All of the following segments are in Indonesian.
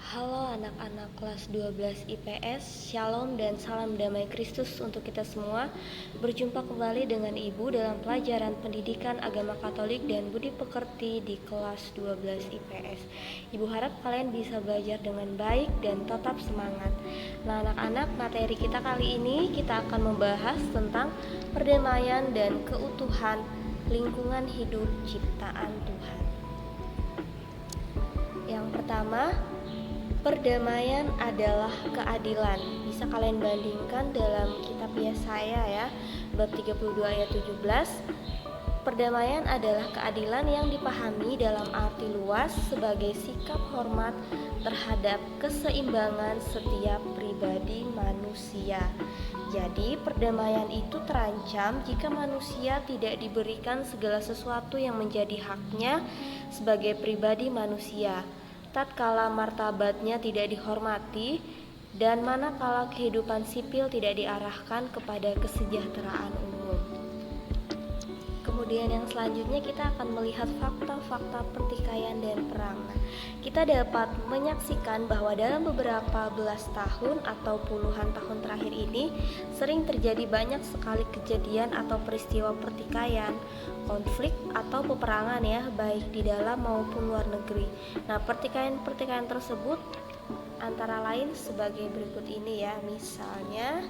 Halo anak-anak kelas 12 IPS, Shalom dan salam damai Kristus untuk kita semua. Berjumpa kembali dengan Ibu dalam pelajaran pendidikan agama Katolik dan budi pekerti di kelas 12 IPS. Ibu harap kalian bisa belajar dengan baik dan tetap semangat. Nah anak-anak, materi kita kali ini kita akan membahas tentang perdamaian dan keutuhan lingkungan hidup ciptaan Tuhan. Yang pertama, perdamaian adalah keadilan. Bisa kalian bandingkan dalam kitab Yesaya ya, bab 32 ayat 17. Perdamaian adalah keadilan yang dipahami dalam arti luas sebagai sikap hormat terhadap keseimbangan setiap pribadi manusia. Jadi, perdamaian itu terancam jika manusia tidak diberikan segala sesuatu yang menjadi haknya sebagai pribadi manusia, tatkala martabatnya tidak dihormati, dan manakala kehidupan sipil tidak diarahkan kepada kesejahteraan umum. Kemudian yang selanjutnya kita akan melihat fakta-fakta pertikaian dan perang. Kita dapat menyaksikan bahwa dalam beberapa belas tahun atau puluhan tahun terakhir ini sering terjadi banyak sekali kejadian atau peristiwa pertikaian, konflik atau peperangan ya, baik di dalam maupun luar negeri. Nah, pertikaian-pertikaian tersebut antara lain sebagai berikut ini ya. Misalnya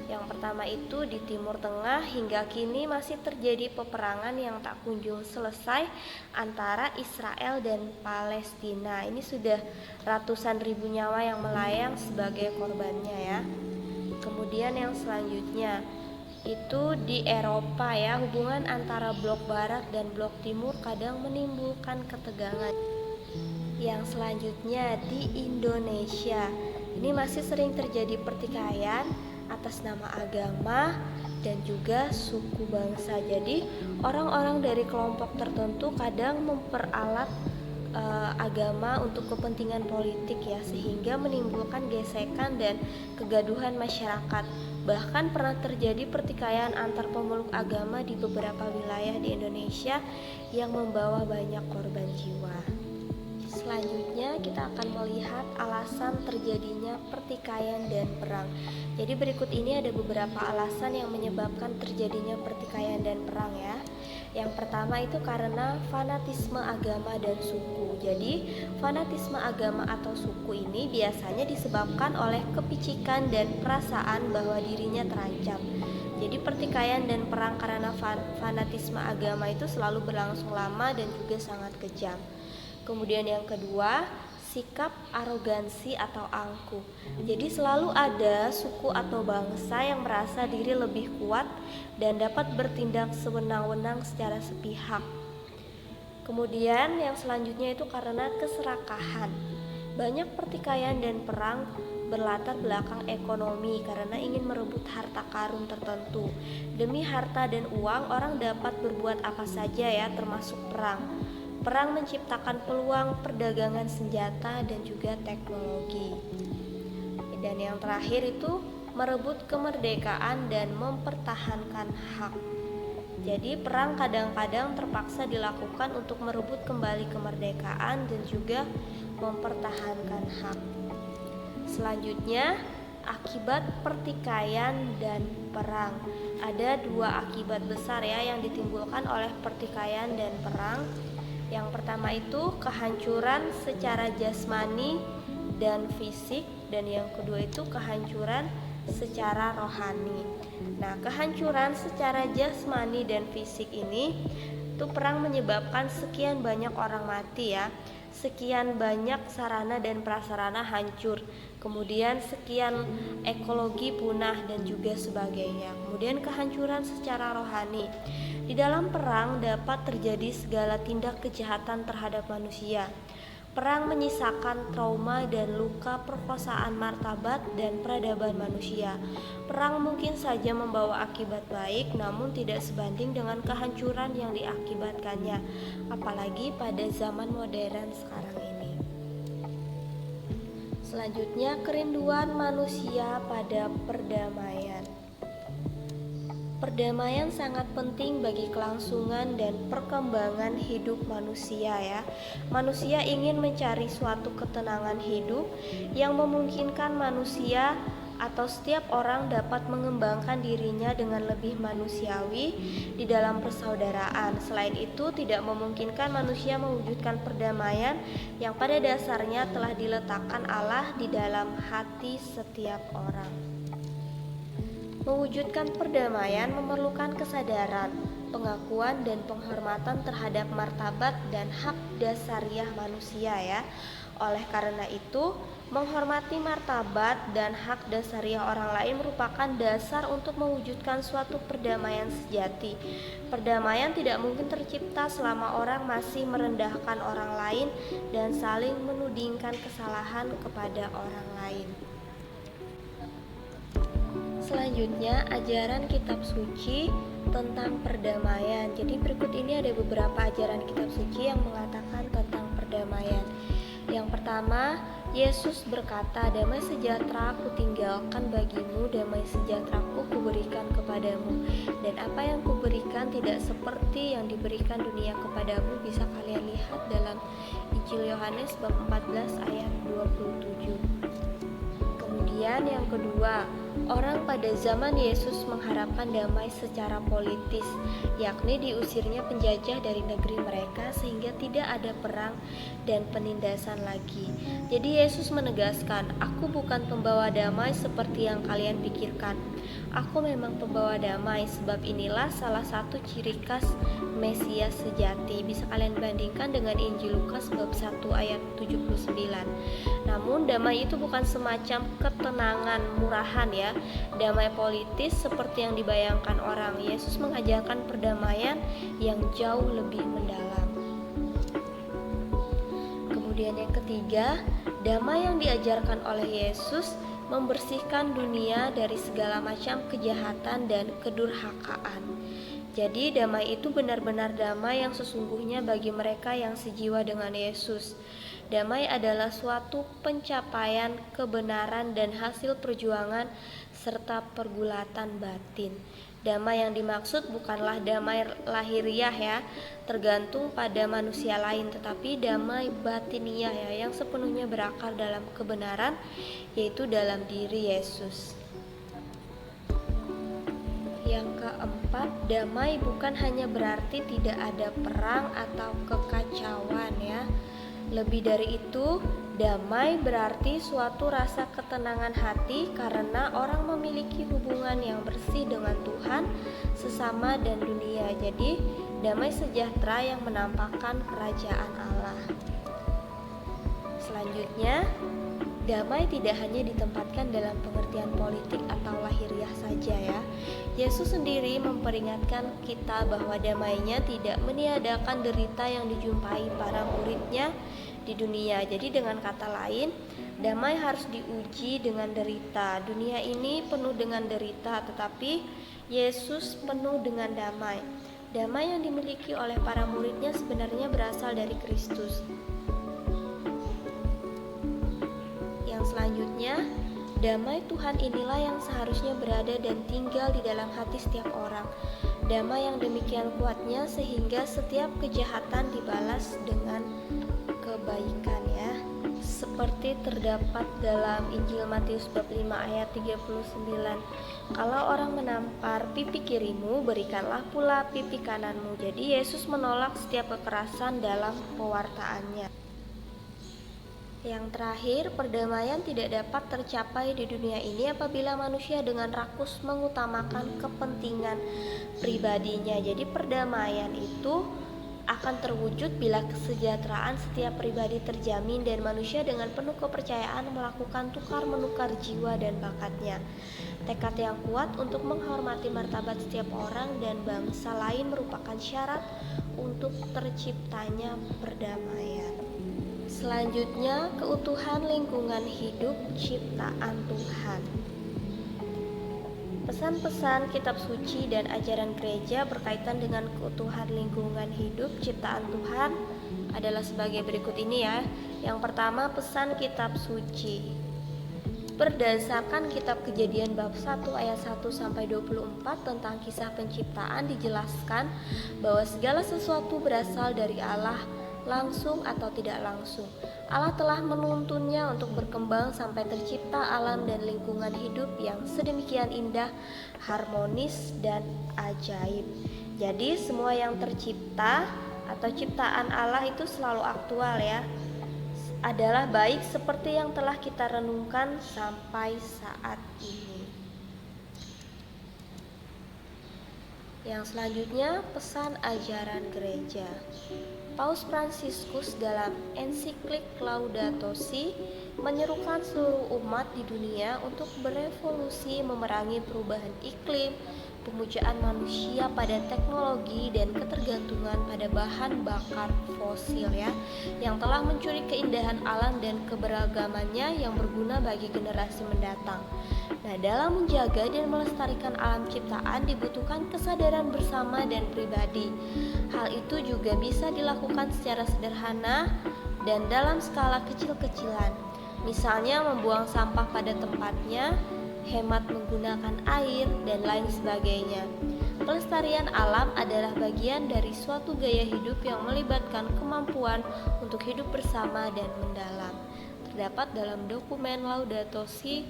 yang pertama itu di Timur Tengah hingga kini masih terjadi peperangan yang tak kunjung selesai antara Israel dan Palestina. Ini sudah ratusan ribu nyawa yang melayang sebagai korbannya ya. Kemudian yang selanjutnya itu di Eropa ya, hubungan antara blok barat dan blok timur kadang menimbulkan ketegangan. Yang selanjutnya di Indonesia, ini masih sering terjadi pertikaian atas nama agama dan juga suku bangsa. Jadi orang-orang dari kelompok tertentu kadang memperalat agama untuk kepentingan politik ya, sehingga menimbulkan gesekan dan kegaduhan masyarakat. Bahkan pernah terjadi pertikaian antar pemeluk agama di beberapa wilayah di Indonesia yang membawa banyak korban jiwa. Selanjutnya kita akan melihat alasan terjadinya pertikaian dan perang. Jadi berikut ini ada beberapa alasan yang menyebabkan terjadinya pertikaian dan perang ya. Yang pertama itu karena fanatisme agama dan suku. Jadi fanatisme agama atau suku ini biasanya disebabkan oleh kepicikan dan perasaan bahwa dirinya terancam. Jadi pertikaian dan perang karena fanatisme agama itu selalu berlangsung lama dan juga sangat kejam. Kemudian yang kedua, sikap arogansi atau angkuh. Jadi selalu ada suku atau bangsa yang merasa diri lebih kuat dan dapat bertindak sewenang-wenang secara sepihak. Kemudian yang selanjutnya itu karena keserakahan. Banyak pertikaian dan perang berlatar belakang ekonomi karena ingin merebut harta karun tertentu. Demi harta dan uang, orang dapat berbuat apa saja ya, termasuk perang. Perang menciptakan peluang perdagangan senjata dan juga teknologi. Dan yang terakhir itu merebut kemerdekaan dan mempertahankan hak. Jadi perang kadang-kadang terpaksa dilakukan untuk merebut kembali kemerdekaan dan juga mempertahankan hak. Selanjutnya, akibat pertikaian dan perang. Ada dua akibat besar ya yang ditimbulkan oleh pertikaian dan perang. Yang pertama itu kehancuran secara jasmani dan fisik, dan yang kedua itu kehancuran secara rohani. Nah, kehancuran secara jasmani dan fisik ini itu perang menyebabkan sekian banyak orang mati ya. Sekian banyak sarana dan prasarana hancur. Kemudian sekian ekologi punah dan juga sebagainya. Kemudian kehancuran secara rohani. Di dalam perang dapat terjadi segala tindak kejahatan terhadap manusia. Perang menyisakan trauma dan luka perkosaan martabat dan peradaban manusia. Perang mungkin saja membawa akibat baik, namun tidak sebanding dengan kehancuran yang diakibatkannya, apalagi pada zaman modern sekarang ini. Selanjutnya, kerinduan manusia pada perdamaian. Perdamaian sangat penting bagi kelangsungan dan perkembangan hidup manusia ya. Manusia ingin mencari suatu ketenangan hidup yang memungkinkan manusia atau setiap orang dapat mengembangkan dirinya dengan lebih manusiawi di dalam persaudaraan. Selain itu, tidak memungkinkan manusia mewujudkan perdamaian yang pada dasarnya telah diletakkan Allah di dalam hati setiap orang. Mewujudkan perdamaian memerlukan kesadaran, pengakuan, dan penghormatan terhadap martabat dan hak dasariah manusia ya. Oleh karena itu, menghormati martabat dan hak dasariah orang lain merupakan dasar untuk mewujudkan suatu perdamaian sejati. Perdamaian tidak mungkin tercipta selama orang masih merendahkan orang lain dan saling menudingkan kesalahan kepada orang lain. Selanjutnya, ajaran kitab suci tentang perdamaian. Jadi berikut ini ada beberapa ajaran kitab suci yang mengatakan tentang perdamaian. Yang pertama, Yesus berkata, "Damai sejahtera kutinggalkan bagimu, damai sejahteraku kuberikan kepadamu. Dan apa yang kuberikan tidak seperti yang diberikan dunia kepadamu." Bisa kalian lihat dalam Injil Yohanes bab 14 ayat 27. Kemudian yang kedua, orang pada zaman Yesus mengharapkan damai secara politis, yakni diusirnya penjajah dari negeri mereka sehingga tidak ada perang dan penindasan lagi. Jadi Yesus menegaskan, "Aku bukan pembawa damai seperti yang kalian pikirkan. Aku memang pembawa damai." Sebab inilah salah satu ciri khas Mesias sejati. Bisa kalian bandingkan dengan Injil Lukas bab 1 ayat 79. Namun damai itu bukan semacam ketenangan murahan ya, damai politis seperti yang dibayangkan orang. Yesus mengajarkan perdamaian yang jauh lebih mendalam. Kemudian yang ketiga, damai yang diajarkan oleh Yesus membersihkan dunia dari segala macam kejahatan dan kedurhakaan. Jadi damai itu benar-benar damai yang sesungguhnya bagi mereka yang sejiwa dengan Yesus. Damai adalah suatu pencapaian kebenaran dan hasil perjuangan serta pergulatan batin. Damai yang dimaksud bukanlah damai lahiriah ya, tergantung pada manusia lain, tetapi damai batiniah ya, yang sepenuhnya berakar dalam kebenaran, yaitu dalam diri Yesus. Yang keempat, damai bukan hanya berarti tidak ada perang atau kekacauan ya. Lebih dari itu, damai berarti suatu rasa ketenangan hati karena orang memiliki hubungan yang bersih dengan Tuhan, sesama, dan dunia. Jadi, damai sejahtera yang menampakkan kerajaan Allah. Selanjutnya, damai tidak hanya ditempatkan dalam pengertian politik atau lahiriah saja ya. Yesus sendiri memperingatkan kita bahwa damainya tidak meniadakan derita yang dijumpai para muridnya di dunia. Jadi dengan kata lain, damai harus diuji dengan derita. Dunia ini penuh dengan derita, tetapi Yesus penuh dengan damai. Damai yang dimiliki oleh para muridnya sebenarnya berasal dari Kristus. Selanjutnya, damai Tuhan inilah yang seharusnya berada dan tinggal di dalam hati setiap orang. Damai yang demikian kuatnya sehingga setiap kejahatan dibalas dengan kebaikan ya. Seperti terdapat dalam Injil Matius bab 5 ayat 39. "Kalau orang menampar pipi kirimu, berikanlah pula pipi kananmu." Jadi Yesus menolak setiap kekerasan dalam pewartaannya. Yang terakhir, perdamaian tidak dapat tercapai di dunia ini apabila manusia dengan rakus mengutamakan kepentingan pribadinya. Jadi perdamaian itu akan terwujud bila kesejahteraan setiap pribadi terjamin dan manusia dengan penuh kepercayaan melakukan tukar-menukar jiwa dan bakatnya. Tekad yang kuat untuk menghormati martabat setiap orang dan bangsa lain merupakan syarat untuk terciptanya perdamaian. Selanjutnya, keutuhan lingkungan hidup ciptaan Tuhan. Pesan-pesan kitab suci dan ajaran gereja berkaitan dengan keutuhan lingkungan hidup ciptaan Tuhan adalah sebagai berikut ini ya. Yang pertama, pesan kitab suci. Berdasarkan kitab Kejadian bab 1 ayat 1 sampai 24 tentang kisah penciptaan dijelaskan bahwa segala sesuatu berasal dari Allah, langsung atau tidak langsung. Allah telah menuntunnya untuk berkembang sampai tercipta alam dan lingkungan hidup yang sedemikian indah, harmonis, dan ajaib. Jadi semua yang tercipta atau ciptaan Allah itu selalu aktual ya, adalah baik seperti yang telah kita renungkan sampai saat ini. Yang selanjutnya, pesan ajaran gereja. Paus Fransiskus dalam ensiklik Laudato Si menyerukan seluruh umat di dunia untuk berevolusi memerangi perubahan iklim, pemujaan manusia pada teknologi dan ketergantungan pada bahan bakar fosil ya, yang telah mencuri keindahan alam dan keberagamannya yang berguna bagi generasi mendatang. Nah, dalam menjaga dan melestarikan alam ciptaan dibutuhkan kesadaran bersama dan pribadi. Hal itu juga bisa dilakukan secara sederhana dan dalam skala kecil-kecilan. Misalnya membuang sampah pada tempatnya, hemat menggunakan air, dan lain sebagainya. Pelestarian alam adalah bagian dari suatu gaya hidup yang melibatkan kemampuan untuk hidup bersama dan mendalam. Terdapat dalam dokumen Laudato Si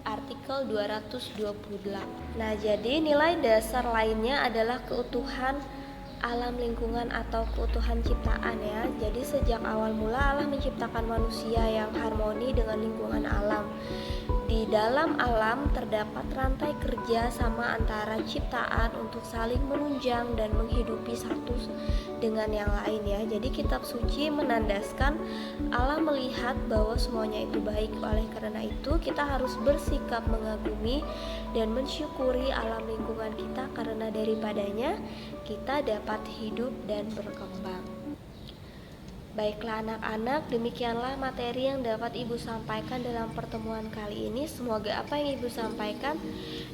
artikel 228. Nah, jadi nilai dasar lainnya adalah keutuhan alam lingkungan atau keutuhan ciptaan ya. Jadi sejak awal mula Allah menciptakan manusia yang harmoni dengan lingkungan alam. Di dalam alam terdapat rantai kerja sama antara ciptaan untuk saling menunjang dan menghidupi satu dengan yang lain ya. Jadi kitab suci menandaskan Allah melihat bahwa semuanya itu baik. Oleh karena itu kita harus bersikap mengagumi dan mensyukuri alam lingkungan kita, karena daripadanya kita dapat hidup dan berkembang. Baiklah anak-anak, demikianlah materi yang dapat Ibu sampaikan dalam pertemuan kali ini. Semoga apa yang Ibu sampaikan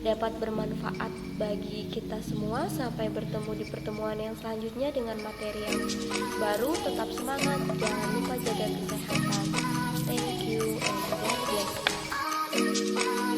dapat bermanfaat bagi kita semua. Sampai bertemu di pertemuan yang selanjutnya dengan materi yang baru. Tetap semangat, jangan lupa jaga kesehatan. Thank you and God bless you.